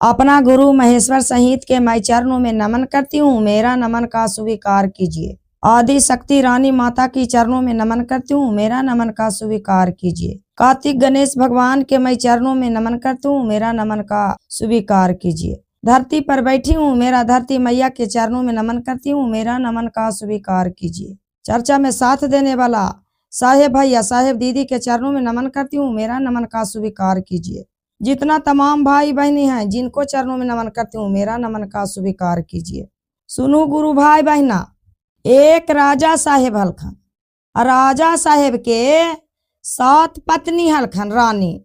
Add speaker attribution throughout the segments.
Speaker 1: अपना गुरु महेश्वर सहित के मैं चरणों में नमन करती हूँ, मेरा नमन का स्वीकार कीजिए। आदि शक्ति रानी माता की चरणों में नमन करती हूँ, मेरा नमन का स्वीकार कीजिए। कार्तिक गणेश भगवान के मैं चरणों में नमन करती हूँ, मेरा नमन का स्वीकार कीजिए। धरती पर बैठी हूँ, मेरा धरती मैया के चरणों में नमन करती हूँ, मेरा नमन का स्वीकार कीजिए। चर्चा में साथ देने वाला साहेब भैया साहेब दीदी के चरणों में नमन करती हूँ, मेरा नमन का स्वीकार कीजिए। जितना तमाम भाई बहनी हैं जिनको चरणों में नमन करती हूँ, मेरा नमन का स्वीकार कीजिए। सुनो गुरु भाई बहना, एक राजा साहेब हलखन, राजा साहेब के 7 पत्नी हलखन, रानी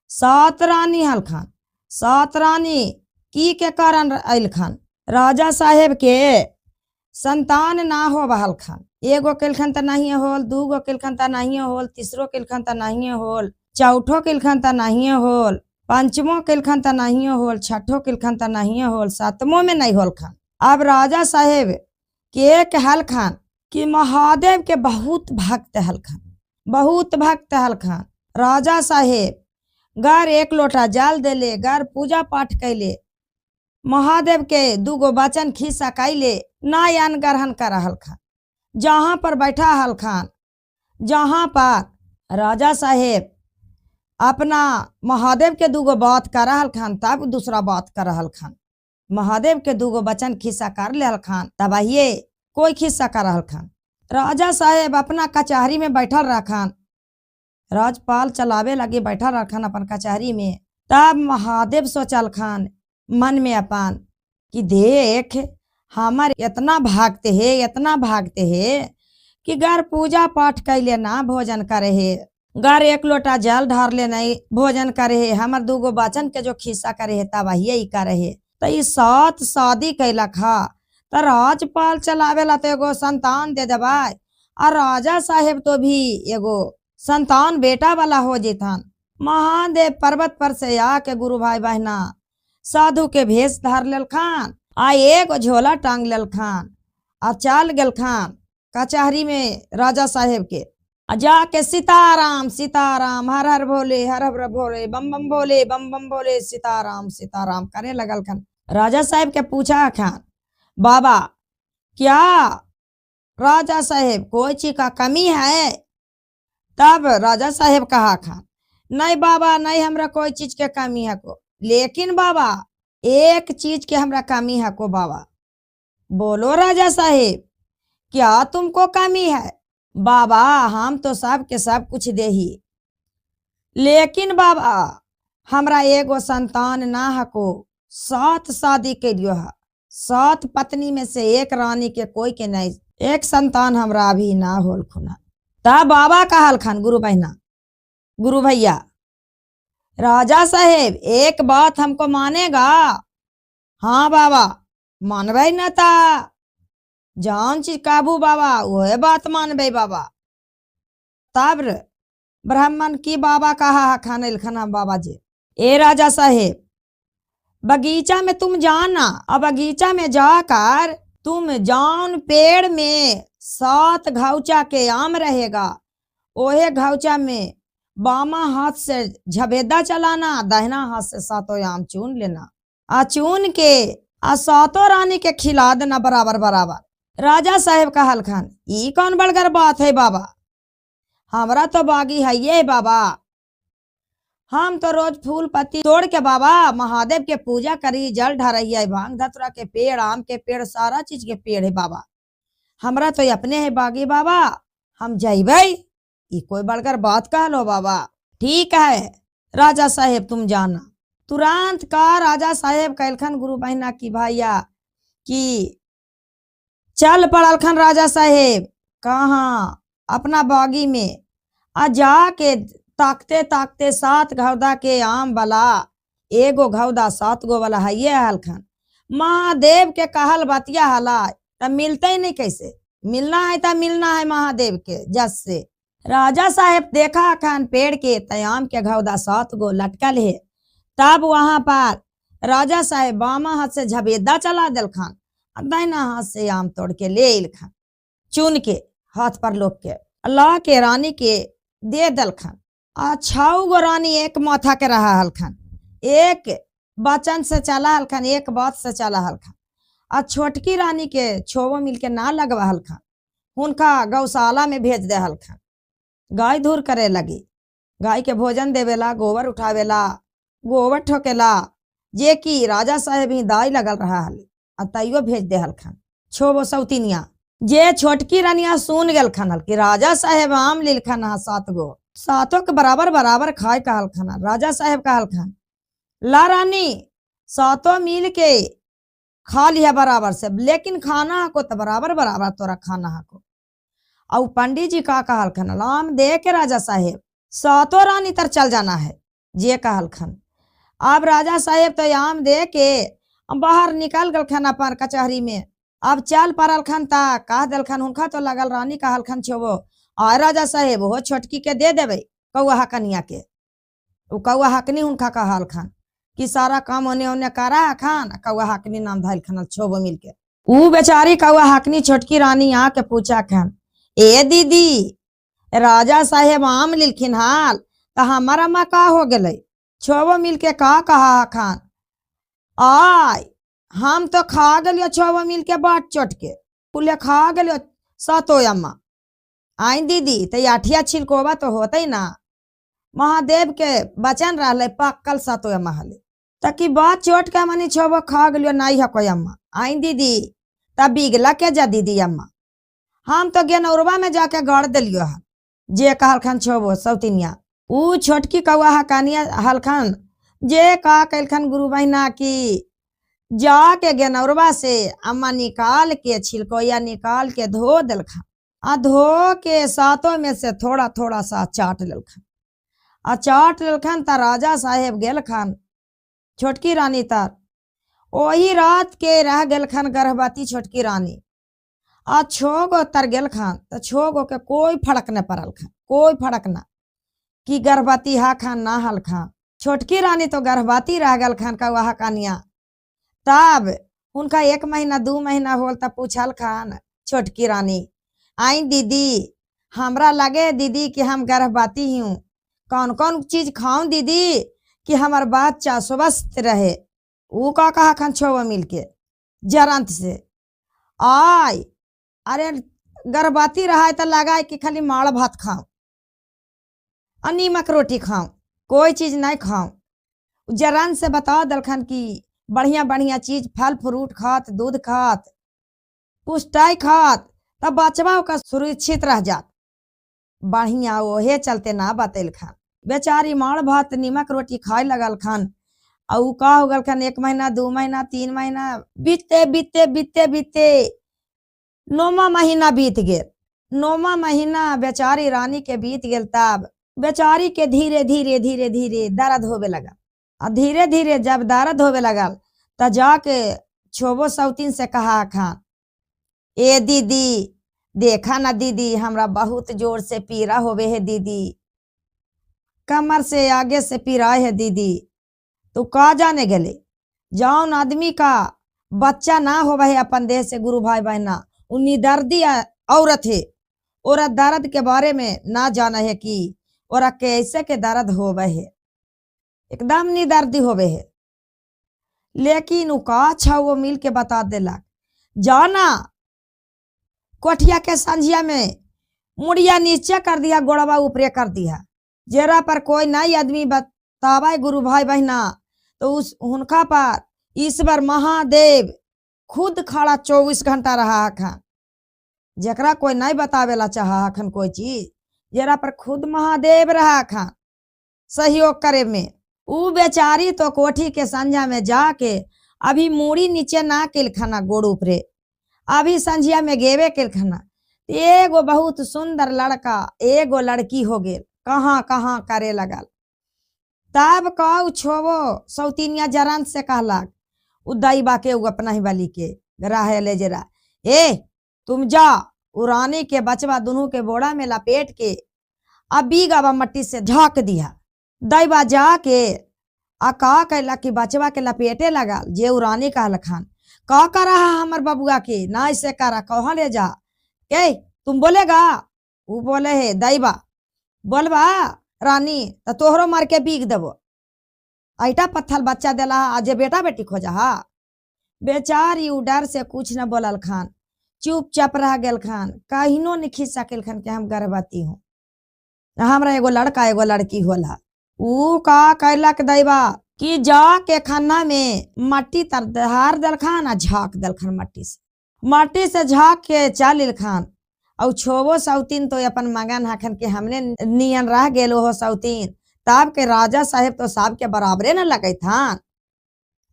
Speaker 1: 7 रानी हलखन। 7 रानी की के कारण अलखन, राजा साहेब के संतान ना हो बहलखन। एगो किलखन त नहीं होल, 2 गो किलखन त नहीं होल, 3रो किलखन त नहीं होल, 4ठो किलखन त नहीं होल, 5मो किलखन त नहीं होल, 6ठो किलखन त नहीं होल, 7मो में नहीं होल खन। अब राजा साहेब के हलखन कि महादेव के बहुत भक्त हलखन, बहुत भक्त हलखन। राजा साहेब घर 1 लोटा जल देले, घर पूजा पाठ कैले, महादेव के 2 गो वचन खिस्सा कैले, नयन ग्रहण कर हलखन। जहाँ पर बैठा हलखन, जहाँ पर राजा साहेब अपना महादेव के 2 गो बात कर हलखन, तब दूसरा बात कर हलखन। महादेव के 2 गो वचन खिस्सा कर ले हलखन, तब ये कोई खिस्सा कर हलखन। राजा साहेब अपना कचहरी में बैठल रखन, राजपाल चलावे लगे बैठल रखन अपन कचहरी में। तब महादेव सोचलखन मन में अपन कि देख हमार इतना भागते है, इतना भागते है कि घर पूजा पाठ कैले ना भोजन करे है, घर 1 लोटा जल ढार ले नहीं भोजन करे है, हमार 2 गो वचन के जो खिस्सा करे है तब यही करे है। तो ये 7 शादी कैलक हा, तो राजपाल चलावेला तो एगो संतान दे देवाय, और राजा साहेब तो भी एगो संतान बेटा वाला हो जेथन। महादेव पर्वत पर से आके गुरु भाई बहना साधु के भेष धार लेलखन, आ एगो झोला टांग लेलखन, आ चल गेलखन कचहरी में राजा साहेब के। जाके सीताराम सीताराम, हर हर भोले हर हर भोले, बम बम भोले बम बम भोले, सीताराम सीताराम करे लगलखन। राजा साहेब के पूछा खान, बाबा क्या राजा साहेब कोई चीज का कमी है? तब राजा साहेब कहा खान, नहीं बाबा नहीं, हमरा कोई चीज के कमी है को, लेकिन बाबा एक चीज के हमरा कमी है को। बाबा बोलो राजा साहेब, क्या तुमको कमी है? बाबा हम तो सब के सब कुछ दे ही, लेकिन बाबा हमरा एगो संतान ना है को, 7 शादी के लियो है, 7 पत्नी में से 1 रानी के कोई के नहीं, एक संतान हमरा अभी ना होल खुना। तब बाबा कहलखन गुरु बहना गुरु भैया, राजा साहेब एक बात हमको मानेगा? हाँ बाबा मानबे न था, जान चीज काबू बाबा वह बात मानबे बाबा। तब ब्राह्मण की बाबा कहा खाने खाना बाबा जी, ए राजा साहेब बगीचा में तुम जाना, अब बगीचा में जाकर तुम जान पेड़ में 7 घौचा के आम रहेगा, ओहे घौचा में बामा हाथ से झबेदा चलाना, दाहिना हाथ से 7 आम चुन लेना, आ चुन के आ 7 रानी के खिला देना बराबर बराबर। राजा साहेब कहलखन, ई कौन बड़गर बात है बाबा, हमरा तो बागी है ये बाबा, हम तो रोज फूल पत्ती तोड़ के बाबा महादेव के पूजा करी, जल ढारही, भांग धतुरा के पेड़, आम के पेड़, सारा चीज के पेड़ है बाबा, हमरा तो अपने है बागी बाबा, हम जइबै, ई कोई बड़कर बात कह लो बाबा। ठीक है राजा साहेब तुम जाना। तुरंत का राजा साहेब कहलखन गुरु बहना की भैया कि चल पड़लखन राजा साहेब कहाँ अपना बागी में, आ जाके ताकते ताकते 7 घौदा के आम वाला एगो घौदा 7 गो वाला है ये हलखन। महादेव के कहल बतिया हला तब मिलते ही नहीं, कैसे मिलना है तब मिलना है महादेव के जस से। राजा साहेब देखा खान पेड़ के तयाम के घौदा 7 गो लटकल है। तब वहां पर राजा साहेब बामा हाथ से झबेदा चला दिलखन, दाहिना हाथ से आम तोड़ के ले इलखन, चुन के हाथ पर लोग के अल्लाह के रानी के दे दलखन। 6 गो रानी एक माथा के रहा हलखन, एक बचन से चला हलखन, एक बात से चला हलखन। आ छोटकी रानी के छोवो मिल के ना लगवा हलखन, उनका गौशाला में भेज दे हलखन। गाय धूर करे लगी, गाय के भोजन देवेला, गोबर उठावेला, गोबर ठोकेला, जे की राजा साहेब ही दाई लगल रहा हल, तैयो भेज दे हलखन छोबो सौतिनिया। जे छोटकी रानिया सुन गेलखन हल कि राजा साहेब आम लिलखन हा 7 गो, सातों के बराबर बराबर खाए कहलखन। राजा साहेब कहलखन ला रानी 7 मिल के खा लिया बराबर से, लेकिन खाना हको तो बराबर बराबर तोरा खाना हको। और पंडित जी का कहलखन लाम दे के राजा साहेब 7 रानी तर चल जाना है, जे कहलखन। अब राजा साहेब तो आम दे के बाहर निकल गलखन अपन कचहरी में। अब चल पड़लखन ता कह दिलखन, उनका तो लगल रानी कहलखन छोबो आ राजा साहेब हो छोटकी के दे देवे कौआ हकनिया के। उ कौआ हकनी उनका कहलखन कि सारा काम ओने ओने करा खान, कौआ हकनी नाम धैलखन छोबो मिल के। उ बेचारी कौआ हकनी छोटकी रानी आके पूछा खन, ए दीदी राजा साहेब आम लिलखिन हाल तो हमारा माँ का हो गए? छोबो मिल के का कहा खान, आय हम तो खा गलियो छोबो मिल के बाट चोट के, पुले खा गलियो 7 अम्मा। आई दीदी तो आठिया छिलकोबा तो होते ना, महादेव के बचन रहा पक्कल 7 अम्मा हले, तकी बात चोट के मनी छोबो खा गलियो नहीं हको अम्मा। आई दीदी तब बिगला के जा दीदी अम्मा, हम तो गेनौरबा में जाके गड़ दिलियो है, जे कहलखन छोबो सौतिनिया। उ छोटकी कौआ हकानिया हलखन जे का कैलखन गुरु बहिना की जाके गेनौरबा से अम्मा निकाल के छिलकोया निकाल के धो दिलखन। आ धो के 7 में से थोड़ा थोड़ा सा चाट लेलखन। आ चाट लेलखन ता राजा साहेब गेलखन छोटकी रानी तर। वही रात के रह गेलखन गर्भवती छोटकी रानी। आ 6 गो तर गेलखन तो 6 गो के कोई फर्क न पड़लखन, कोई फर्क ना कि गर्भवती हा खान ना हलखन। छोटकी रानी तो गर्भवती रह गलखन कौआ हकानिया। तब उनका 1 महीना 2 महीना होल तब पूछल खान छोटकी रानी, आई दीदी हमरा लगे दीदी कि हम गर्भवती हूँ, कौन कौन चीज खाऊं दीदी कि हमार बच्चा स्वस्थ रहे? ऊ का कहा खान छोबो मिल के जरंत से, आय अरे गर्भवती रहा तो लगा कि खाली माड़ भात खाऊं, नीमक रोटी खाऊं, कोई चीज नहीं खाऊं। जरन से बता दलखन कि बढ़िया बढ़िया चीज फल फ्रूट खात, दूध खात, पुष्टाई खात, तब बचवा का सुरक्षित रह जात। बढ़िया ओहे चलते ना बतल खान। बेचारी माड़ भात नीमक रोटी खाए लगल खान। और का हो गल खान 1 महीना 2 महीना 3 महीना बीते बीते बीते बीते 9वां महीना बीत गेल। 9वां महीना बेचारी रानी के बीत गेल। तब बेचारी के धीरे धीरे धीरे धीरे दर्द होवे लगा। और धीरे धीरे जब दर्द होवे लगल त जाके छोबो सौतीन से कहा खान, ए दीदी देखा ना दीदी हमरा बहुत जोर से पीड़ा होवे है दीदी, कमर से आगे से पीड़ा है दीदी। तो का जाने गले जौन आदमी का बच्चा ना होवे है अपन देह से गुरु भाई बहना, उन्नी दर्दी औरत है, और दर्द के बारे में ना जाना है कि और कैसे के दर्द होवे है, एकदम नी दर्दी होवे है। लेकिन का अच्छा वो मिल के बता देलक, जाना कोठिया के संझिया में मुड़िया नीचे कर दिया, गोड़वा ऊपरे कर दिया, जेरा पर कोई नई आदमी बतावे गुरु भाई बहना तो उस उनका पर ईश्वर महादेव खुद खड़ा 24 घंटा रहा खान। जकरा कोई नहीं बतावेला चाहा खान कोई चीज, जेरा पर खुद महादेव रहा खान सहयोग करे में। उ बेचारी तो कोठी के संझा में जाके अभी मूड़ी नीचे ना किल खाना गोड़ ऊपरे, अभी संझिया में गेवे किल खाना। एगो बहुत सुंदर लड़का एगो लड़की हो गेल, कहाँ कहाँ करे लगल। तब कहू छोबो सौतीनिया जरन से कहलक उ दैबा के उ अपना ही वाली के रहे ले जरा, ए तुम जा उरानी के बचवा दोनों के बोड़ा में लपेट के अब बीगावा मट्टी से ढक दिया। दैबा जाके आ का कैला कि बचवा के लपेटे लगा। जे उरानी कहल खान का कर रहा हमर बबुआ के ना ऐसे करा, कहाँ ले जा, ए तुम बोलेगा? वो बोले है दैबा बोलबा रानी तो तोहरो मार के बीग देबो। ऐटा पत्थर बच्चा देला आज बेटा बेटी खोजा हा। बेचारी उ डर से कुछ न बोलल खान, चुपचाप रह गेल खान, कहिनो नहीं खींच सकेल खान के हम गर्भवती हूँ, हमरा एगो लड़का एगो लड़की होला। ऊ का कैलक दैबा कि जाके खाना में मट्टी तर दहार दल खान आ झाँक दल खान, मट्टी से झाँक के चल खान। और छोबो सौतीन तो अपन मगन हखन के हमने नियन रह गेलो हो सौतीन, तब के राजा साहेब तो साहब के बराबरे न लगे था।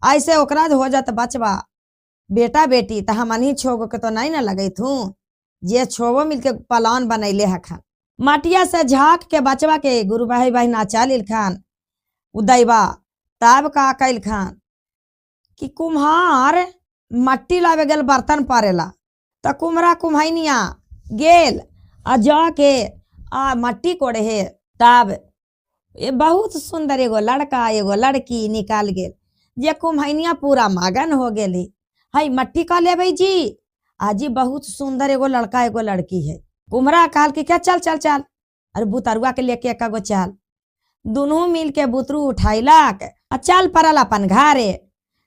Speaker 1: ऐसे ओकरा हो जात बचवा बेटा बेटी तो हमनी छोगो के तो नहीं न लगे थू, जे छोबो मिलके पलान बनैले हखन। मटिया से झाँक के बचवा के गुरु भाई भाई नाचा लिल खान उदैबा। तब का कैल खान कि कुम्हार मट्टी लावे गेल बर्तन पारेला, तो कुम्हरा कुम्हैनिया गेल आ जाके आ मट्टी कोड़े है। तब ये बहुत सुंदर एगो लड़का एगो लड़की निकाल गेल, जे कुम्हैनिया पूरा मगन हो गेली। हई मट्टी का लेबै जी, आजी बहुत सुंदर एगो लड़का एगो लड़की है। कुम्हरा कहल कि क्या चल चल चल, अरे बुतरुआ के लेके एकागो चल। दोनों मिल के बुतरू उठैलक आ चल पड़ल अपन घरे।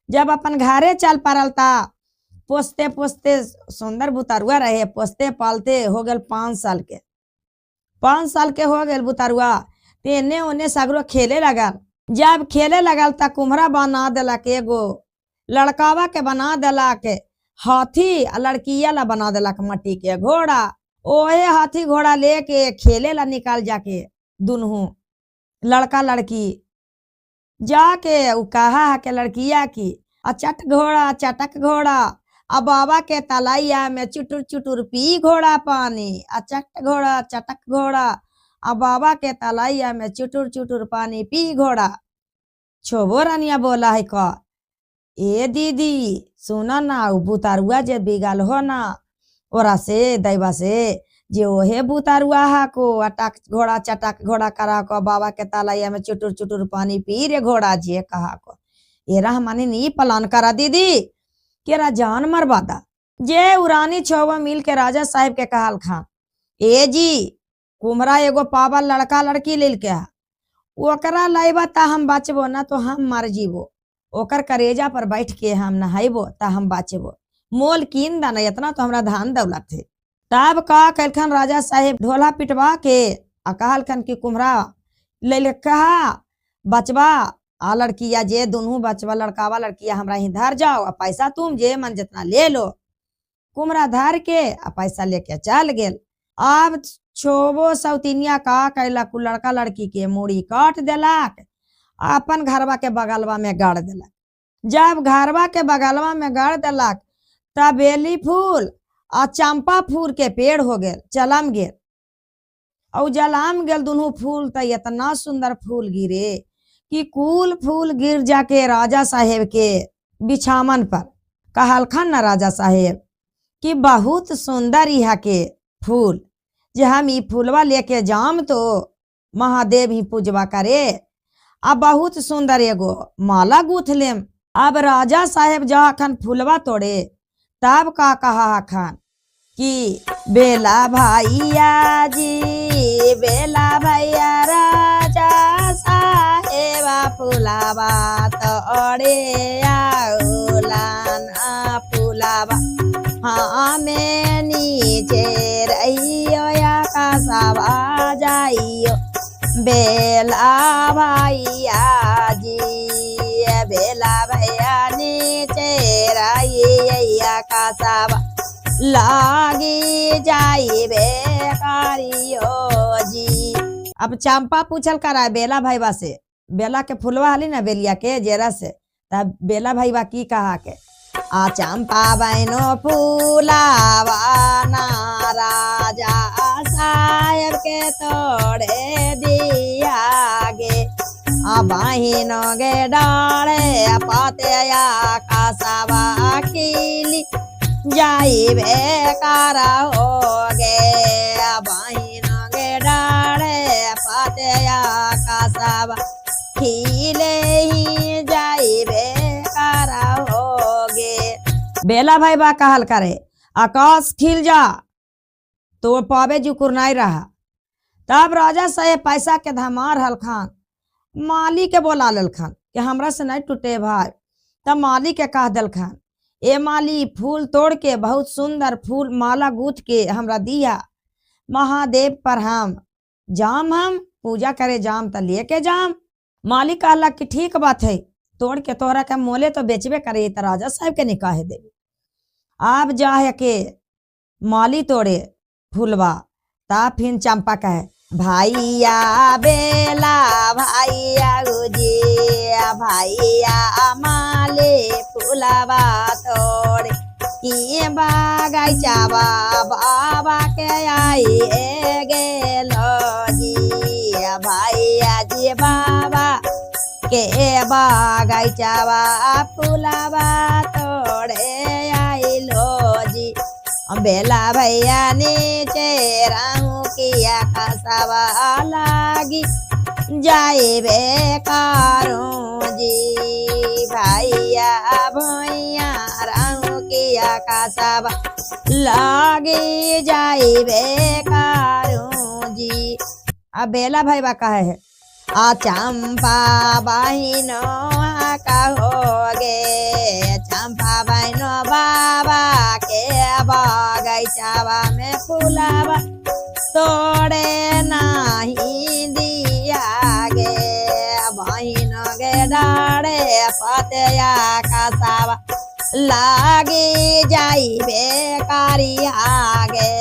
Speaker 1: जब अपन घरे चल पड़ल ता पोसते पोसते सुंदर बुतरुआ रहे, पोसते पालते हो गल 5 साल के। 5 साल के हो गल बुतरुआ, तेने ओने सगरो खेले लगल। जब खेले लगल ता कुम्हरा बना देलक एगो लड़कावा के, बना देलक हाथी आ लड़किया ला बना देलक मट्टी के घोड़ा। ओहे हाथी घोड़ा लेके खेले ला निकाल जाके दुनू लड़का लड़की जाके उ कहा है के लड़किया की अचट घोड़ा चटक घोड़ा, अब बाबा के तलैया में चुटुर चुटुर पी घोड़ा पानी। अचट घोड़ा चटक घोड़ा, अब बाबा के तलैया में चुटुर चुटुर पानी पी घोड़ा। छोबो रानिया बोला है का, ए दीदी सुना ना, उ बुतरुआ जे बिगल हो ना ओरा से दैबा से, जे ओहे बुतरुआ हा को अटक घोड़ा चटक घोड़ा करा को बाबा के तलैया में चुटुर चुटुर पानी पी रे घोड़ा जे कहा को। एरा हमने नी पलान करा दीदी केरा जान मरवादा। जे उरानी छोवा मिल के राजा साहेब के कहल खान, ए जी कुम्हरा एगो पावल लड़का लड़की लेल के हा, ओकरा लाइबा ता हम बचबो ना तो हम मर जीवो, ओकर करेजा पर बैठ के हम नहाइबो ता हम बचबो, मोल कीन दाना इतना तो हमरा धान दौलत थे। तब का कैलखन राजा साहेब ढोला पिटवा के आ कहलखन कि कुम्हरा ले कहा बचवा आ लड़किया जे दोनों बचवा लड़कावा लड़किया हमरा ही धर जाओ, आ पैसा तुम जे मन जितना ले लो। कुम्हरा धर के आ पैसा लेके चल गेल। अब छोबो सौतिनिया का कैलक लड़का लड़की के मूड़ी काट देलक, अपन घरवा के बगलवा में गाड़ देलक। जब घरवा के बगलवा में गाड़ देलक तब बेली फूल आ चंपा फूल के पेड़ हो गेल, चलम गेल। और जलाम गेल दोनों फूल, तो इतना सुंदर फूल गिरे कि कुल फूल गिर जाके राजा साहेब के बिछावन पर। कहलखन न राजा साहेब कि बहुत सुंदर यहाँ के फूल, जे हम ई फूलवा लेके जाम तो महादेव ही पूजवा करे, अब बहुत सुंदर एगो माला गूथ लेम। अब राजा साहेब जखन फूलवा तोड़े तब का कहा खान कि बेला भैया जी बेला भैया राजा साहेब फूलावा तोड़े आउलान फूलावा हमें नीचे रहियो या कासावा जाइयो। बेला भैया जी बेला भैया नीचे रहिया कासावा लागी जाई बेकारियो जी। अब चंपा पूछल करा बेला भैया से, बेला के फुलवा हली ना बेलिया के जेरा से, तब बेला भैया की कहा के आ चंपा बहनो फूलावा ना राजा साहेब के तोड़े दिया गे, आ बहनो गे डाले पाते या कासावा खिली जाई बेकारा हो गे, बहनो गे डाले पाते या कासावा खिले ही जाई बेकारा हो गे। बेला भाई बा कहल करे आकाश खिल जा तो पावे जुकुर नहीं रहा। तब राजा साहेब पैसा के धमार हलखान माली के बोला ललखान कि हमरा से नहीं टूटे भाई। तब माली के कह दल खान, ए माली फूल तोड़ के बहुत सुंदर फूल माला गूथ के हमरा दिया, महादेव पर हम जाम, हम पूजा करे जाम त लेके जाम। माली कहला कि ठीक बात है, तोड़ के तोहरा के मोले तो बेचबे करे त राजा साहब के निकाहे देवे। आप जाहे के माली तोड़े फूलवा, ता फिर चंपा कहे भैया बेला भैया गुजिया भैया माले फूलवा तोड़े कि बगैचावा बाबा के आई गेलो जी, भैया जी बाबा के बगैचावा फूलवा तोड़े आइलो जी। बेला भैया नीचे राहू किया खसावा लागी जाए बेकारों जी, भैया भैया राहू किया खसावा लागी जाए बेकारों जी। अब बेला भैया कहे है आ चंपा बहिनो कहोगे, चंपा बहिनो बाबा के बगैचावा में फूलावा तोड़े नहीं दिया गे, बहिनो गे डाड़े पतिया कसावा लागी जाई बेकारिया गे,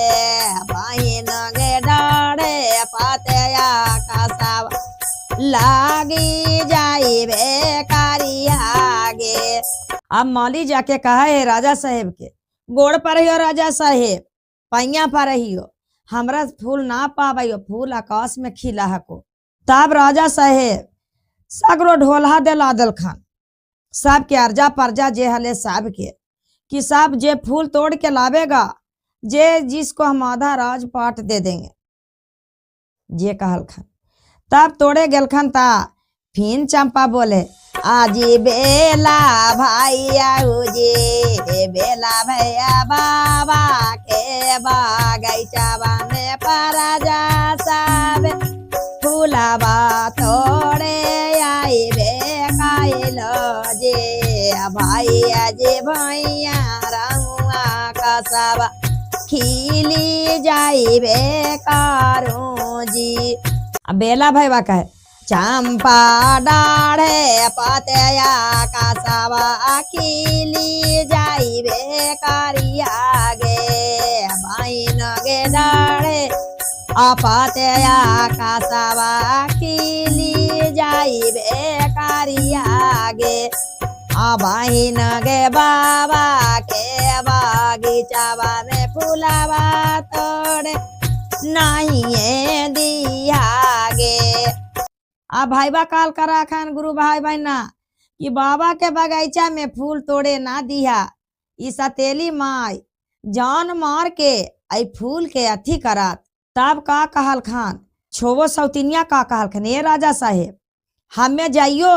Speaker 1: बहिनो गे डाड़े पतिया कसावा लागी जाई बेकारिया गे। अब माली जाके कहा है राजा साहेब के, गोड़ पर ही हो राजा साहेब, पैया पर ही हो, हमरा फूल ना पाबई, फूल आकाश में खिला हको। तब राजा साहेब सगरो ढोलहा दिला दल खान, सब के अर्जा परजा जे हले सब के, कि सब जे फूल तोड़ के लावेगा, जे जिसको हम आधा राजपाट दे देंगे, जे कहल खान। तब तोड़े गेलखन ता फिर चंपा बोले आजी बेला भैया जी, बेला भैया बाबा के बगैचावा में परजा सब फूलावा तोड़े आई बेकाइलो जी, भैया जी भैया रहुआ कसवा खिली जाई बेकारों जी। बेला भैया कहे चंपा डाढ़े पतिया कसवा खिली जाई बेकारिया गे, बहिन गे डाढ़े पतिया कसवा खिली जाई बेकारिया गे, बहिन गे बाबा के बगीचावा में फूलावा तोड़े नहीं दिया गे। अब भाईबा काल करा खान गुरु भाई बहना कि बाबा के बगीचा में फूल तोड़े ना दिया, ई सतेली माई जान मार के आई फूल के अथी करात। तब का कहल खान छोवो सौतिनिया का कहल खान, ये राजा साहेब हमें जाइयो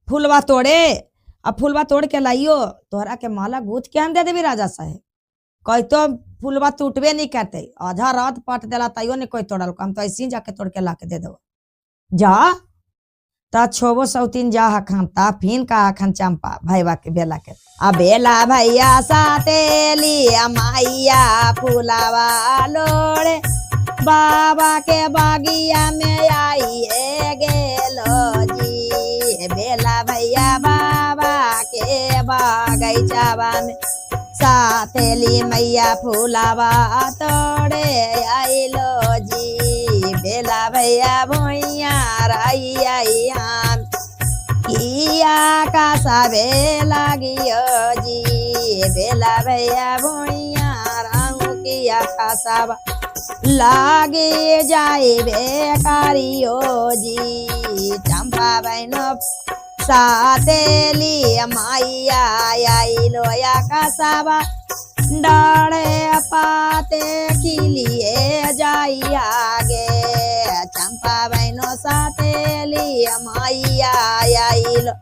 Speaker 1: फूलवा तोड़े, अब फूलवा तोड़ के लाइयो, तोहरा के माला गूथ के हम दे देवी राजा साहेब। कोई तो फूलवा टूटबे नहीं करते, आधा रात पट देला तैयो नहीं कोई तोड़ल, हम तो ऐसे ही जाके तोड़ के ला के दे दो जा। ता छोबो सौतीन जा हखन, ता फिन का हखन चंपा भैया के बेला के, आ बेला भैया सातेली माइया फूलावा लोड़े बाबा के बागिया में आई गेलो जी, बेला भैया बाबा के बगीचावा में सातेली मैया फूलावा तोड़े आइलो जी, बेला भैया भैया राई आई हम किया का साबे लागियो जी, बेला भैया भैया राहू किया का साबा लागे जाए बेकारियो जी। चंपा बहनो सातेली माइया आइलो या कासावा डाढ़े पाते खिलिए जाइया गे, चंपा बहनो सातेली माइया आइलो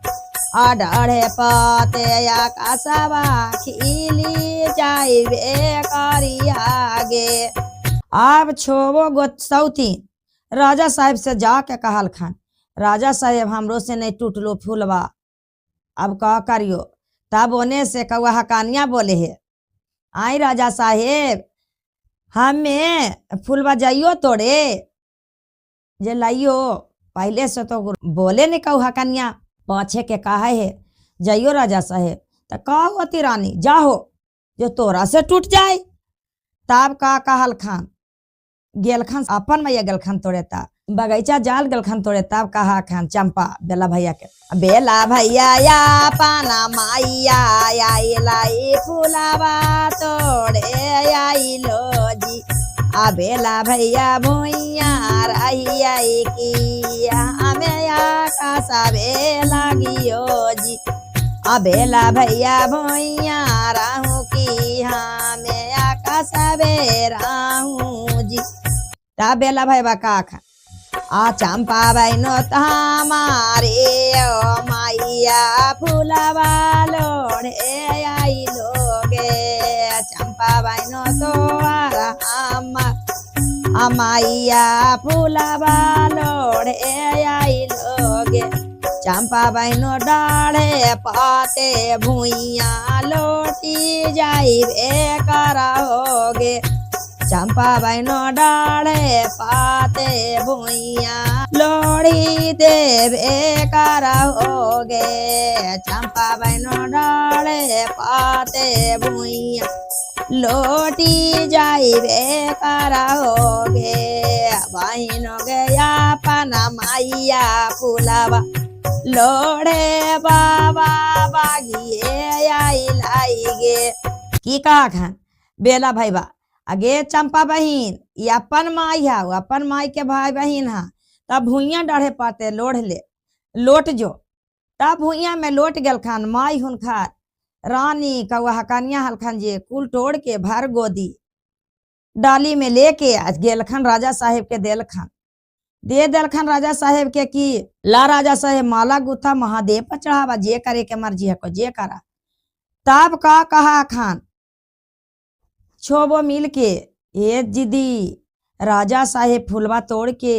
Speaker 1: डाढ़े पाते या कासावा खिली जाई बेकारिया गे। अब छोवो गोसौती राजा साहब से जाके कहल खान, राजा साहेब हमरो से नहीं टूटलो फूलवा, अब का करियो। तब ओने से कौआ हकानिया बोले है, आई राजा साहेब हमें फूलवा जाइयो तोड़े, जे लाइयो। पहले से तो बोले नहीं कहू हकानिया, पाछे के कहा है जाइयो राजा साहेब। तो का होती रानी जाहो जो तोरा से टूट जाए। तब का कहल खान गेल खान अपन मैया गेल खान तोड़े, ता बगीचा जाल गेल खान तोड़े। तब कहा खान चंपा बेला भैया के, बेला भैया या पाना माइया आई लाई फूलावा तोड़े आई लो जी। आ बेला भैया भूइया रही आई किया हमें आकाशे लागियो जी। आ बेला भैया भूइया रहूं की हमें आकाशे रहूं जी। ता बेला भैया का खा आ चंपा बहनो हमारे ओ माइया फूलवा लोड़े आई लोगे। चंपा बहनो तो माइया फूलवा लोड़े आई लोगे। चंपा बहनो डाढ़े पाते भूइया लोटी जाई रे कराओगे। चंपा बहनो डाढ़े पाते भूइया लोड़ी देवे कराओगे। चंपा बहनो डाढ़े पाते भूइया लोटी जाइबे कराओगे। बहनों गया पना माइया फूलवा लोड़े बाबा बागिए आई लाइगे। की कहा खान बेला भाईबा अगे चंपा बहिन ये अपन माई है, अपन माई के भाई बहिन है। तब भूइया डाढ़े पाते लोढ़ ले लोट जो। तब भूइया में लोट गल खान माई हुनखार रानी कौआ हकानिया हलखन जे कुल तोड़ के भर गोदी डाली में लेके आज गेल खन राजा साहेब के देल खन दे देल खन राजा साहेब के की ला राजा साहेब माला गुथा महादेव पर चढ़ावा जे करे के मर्जी है को जे करा। तब का कहा खान छोबो मिल के ए दीदी राजा साहेब फूलवा तोड़ के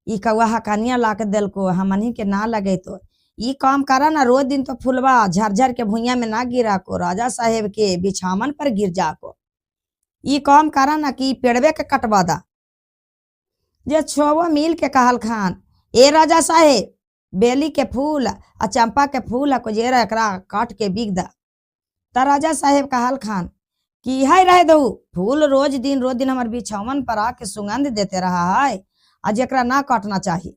Speaker 1: ई कौआ हकानिया ला के दिल को हमनी के ना लगे तो ई काम करा ना। रोज दिन तो फूलवा झरझर के भुइया में ना गिरा को राजा साहेब के बिछावन पर गिर जा को। ई काम करा ना कि पेड़वे के कटवा दा। जे छोबो मिल के कहल खान ए राजा साहेब बेली के फूल आ चंपा के फूल को जेरा एकरा काट के बिक दा। ता राजा साहेब कहल खान कि है रह दू फूल रोज दिन हमारे बिछावन पर आके सुगंध देते रहा है आ जरा ना काटना चाहिए।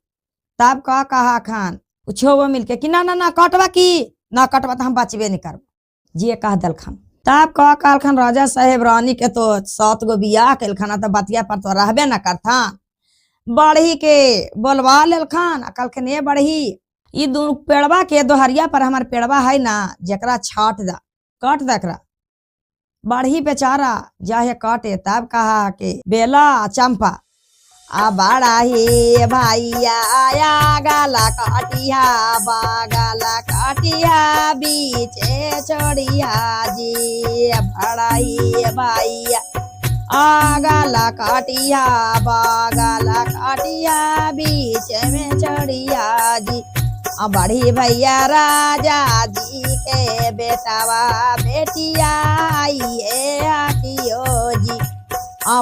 Speaker 1: तब का कहा खान छोबो मिल के कि ना ना ना काटवा की ना काटवा तो हम बचबे नहीं करब जे कह दल खान। तब का कहल खान राजा साहेब रानी के तो 7 गो बियाह कल खाना तो बतिया पर तो रहबे न करथा। बढ़ी के बोलवा लेल खान कल के ने बढ़ी ई दू पेड़वा के दोहरिया पर हमार पेड़वा है ना जरा छाट दा काट दकरा। बढ़ी बेचारा जाहे काटे। तब कहा के बेला चंपा आ बड़ा ही भैया आया गाला काटिया बागाला काटिया बीचे छोड़िया जी। बड़ा ही भैया आ गाला काटिया बागाला काटिया बीच में छोड़िया जी। बड़ी भैया राजा जी के बेटावा बेटिया आइयो जी।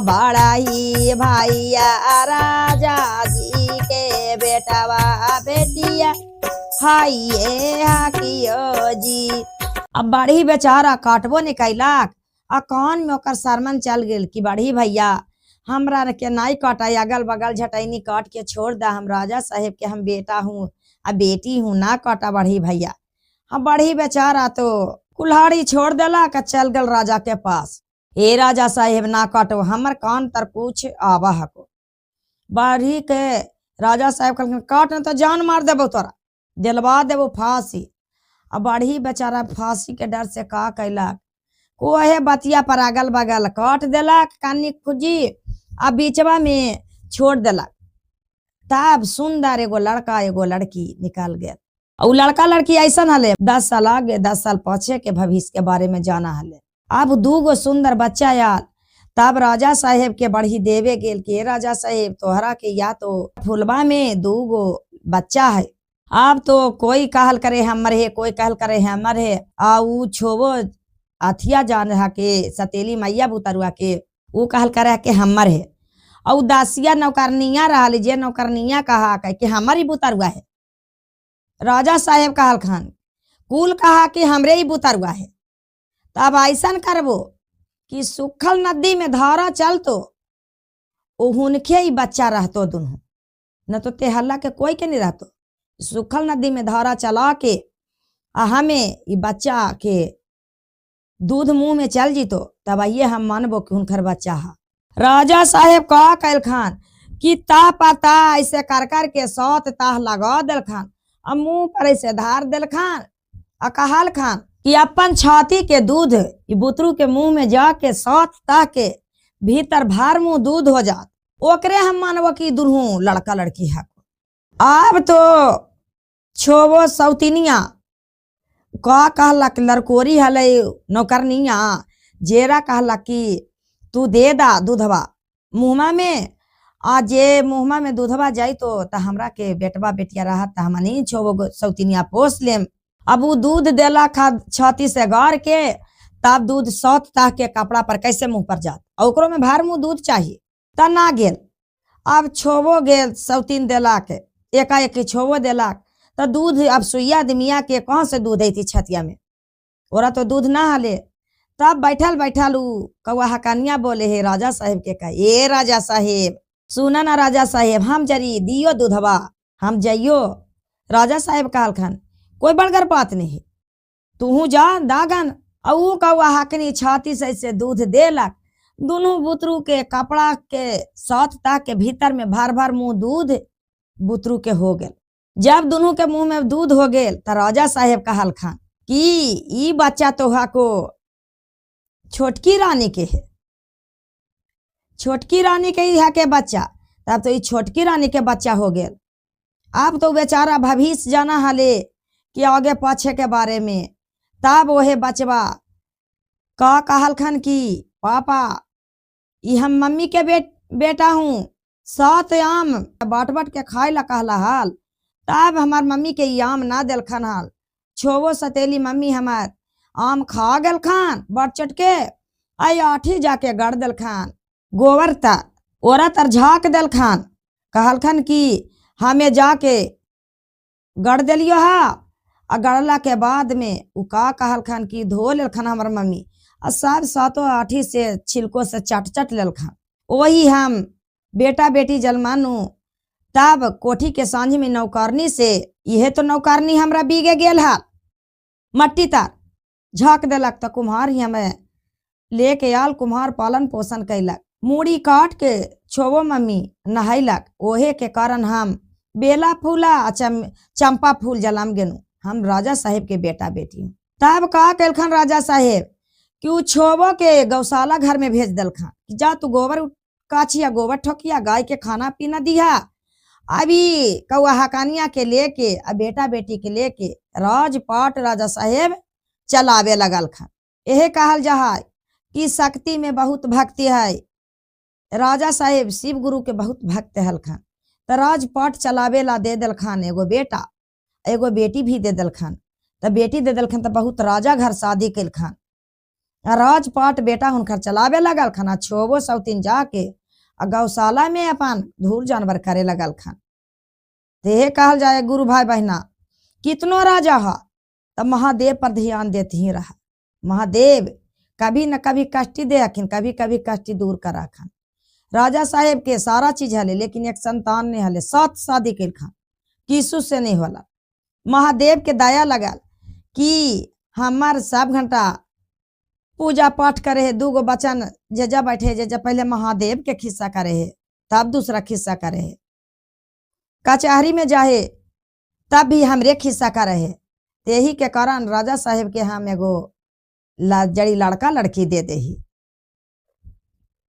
Speaker 1: बड़ा ही भैया राजा जी के बेटावा बेटिया हाइये हाकियो जी। अब बढ़ी बेचारा काटबो निकैलाक आ कान में ओकर सरमन चल गेल कि बढ़ी भैया हमरा के नाई काटा अगल बगल झटैनी काट के छोड़ दा। हम राजा साहेब के हम बेटा हूँ आ बेटी हूँ ना काटा बढ़ी भैया। हम बढ़ी बेचारा तो कुल्हाड़ी छोड़ देला का चल गल राजा के पास। ए राजा साहेब ना काटो हमर कान तर कुछ आवा हको। बढ़ी के राजा साहेब कहल काट न तो जान मार देबो तोरा दिलवा देबो फांसी। अब बढ़ी बेचारा फांसी के डर से का कैलक कोहे बतिया पर अगल बगल काट देलक कानी खुजी आ बीचवा में छोड़ देलक। तब सुंदर एगो लड़का एगो लड़की निकल गए। और लड़का लड़की ऐसा हले 10 साल आगे 10 साल पीछे के भविष्य के बारे में जाना हले। अब 2 गो सुंदर बच्चा आयल। तब राजा साहेब के बढ़ी देवे गेल के राजा साहेब तोहरा के या तो फुलवा में 2 गो बच्चा है। अब तो कोई कहल करे हमर है, कोई कहल करे हमर है। ऊ छोवो अथिया जान रहा के सतेली मैया बुतरुआ के ऊ कहल करे के हमर है। और दासिया नौकरनिया रहा, जे नौकरनिया कहा कि हमर ही बुतरुआ है। राजा साहेब कहल खान कुल कहा कि हमरे ही बुतरुआ है। तब ऐसा करबो कि सुखल नदी में धारा चलतो उनके ही बच्चा रहतो दुनू, न तो तेहल्ला के कोई के नहीं रहतो। सुखल नदी में धारा चला के हमें ये बच्चा के दूध मुंह में चल जीतो, तब आइए हम मानबो कि उनकर बच्चा है। राजा साहेब का कैल खान कि ता पता ऐसे कर कर के सौत ताह लगा दिल खान, अब मुंह पर ऐसे धार दिल खान और कहल खान कि अपन छाती के दूध बुतरू के मुंह में जाके सौत ताह के भीतर भार मुंह दूध हो जात, ओकरे हम मानबो कि दुनू लड़का लड़की है। अब तो छोवो सौतिनिया का कहलक लड़कोरी हल नौकरनिया जेरा कहलक कि तू दे दा दूधवा मुहमा में, आ जे मुहमा में दूधवा जाई तो हमरा के बेटवा बेटिया रहा त हमनी छोवो सौतिनिया पोस लेम। अब वो दूध देला खा छाती से गार के, तब दूध सौत ताह के कपड़ा पर कैसे मुंह पर जात, ओकरो में भार मुंह दूध चाहिए त ना गेल। अब छोवो गेल सौतीन देला के एकाएक छोवो देलाक तो दूध अब सुइया दिमिया के कहाँ से दूध आई छतिया में, ओरा तो दूध ना हले। तब बैठल बैठल कौआ हकानिया बोले हे राजा साहेब के कहा, ए राजा साहेब सुना ना राजा साहेब हम जरी दियो दूधवा हम जाइयो। राजा साहेब कहल खान कोई बड़गर बात नहीं, तू जा दागन। और कौआ हकनी छाती से ऐसे दूध देलक, दोनों बुतरू के कपड़ा के साथ ता के भीतर में भर भर मुंह दूध बुतरू के हो गेल। जब दोनों के मुंह में दूध हो गेल तो राजा साहेब कहल खान कि ई बच्चा तोहा को छोटकी रानी के है, छोटकी रानी के ही है के बच्चा। तब तो ये छोटकी रानी के बच्चा हो गेल। अब तो बेचारा भविष्य जाना हले कि आगे पाछे के बारे में। तब वहे बचवा का कहल खन कि पापा ये हम मम्मी के बेटा हूँ, 7 आम बाट बाट के खाए ला कहला हाल। तब हमार मम्मी के आम ना दिल खन हाल, छोवो सतेली मम्मी हमार आम खा गल खान बट चटके आई आठी जाके गड़ दिल खान गोबर तर ओरा तर झाक दिल खान। कहल खन कि हमें जाके गड़ दिलियो हा। आ गड़ला के बाद में उ का कहल खन कि धो लेल खन हमार मम्मी आ सब 7 आठी से छिलको से चट चट लेल खन। वही हम बेटा बेटी जलमानू। तब कोठी के सांझ में नौकरनी से यह तो नौकरनी हमरा बीगे गेल हाल, मट्टी तार झाक देलक तो कुम्हार ही हमें लेके आल। कुम्हार पालन पोषण कैलक, मूड़ी काट के छोवो मम्मी नहैलक। ओहे के कारण हम बेला फूला चंपा फूल जलाम गेनू, हम राजा साहेब के बेटा बेटी हूँ। तब का कैलखन राजा साहेब कि उ छोवो के गौशाला घर में भेज दिलखन कि जा तू गोबर काछिया गोबर ठोकिया गाय के खाना पीना दिया। अभी कौआ हकानिया के लेके आ बेटा बेटी के लेके राजपाट राजा साहेब चलावे लगल खन। यह कहल जहा कि शक्ति में बहुत भक्ति है। राजा साहेब शिव गुरु के बहुत भक्त हलखन, तो राजपाट चलावे ला दे दिल खान एगो बेटा एगो बेटी भी दे दिल खान। तो बेटी दे दिल खान तो बहुत राजा घर शादी कल खान। राजपाट बेटा हुनकर चलावे लगल खान। छोवो सौतीन जाके गौशाला में अपन धूर जानवर करे लगल खान। ते कहल जाए गुरु भाई बहना कितनो राजा हा तब महादेव पर ध्यान देते ही रहा। महादेव कभी न कभी कष्टी दे अखिन, कभी कभी कष्टी दूर कर रखन। राजा साहेब के सारा चीज हले लेकिन एक संतान नहीं हले। 7 शादी कल खान किसु से नहीं होला। महादेव के दया लगल कि हमार सब घंटा पूजा पाठ करे है। 2 गो बचन जेजा बैठे जेजा पहले महादेव के खिस्सा करे है तब दूसरा खिस्सा करे है। कचहरी में जाए तब भी हमरे खिस्सा करे है। यही के कारण राजा साहेब के हम एगो जड़ी लड़का लड़की दे दे ही।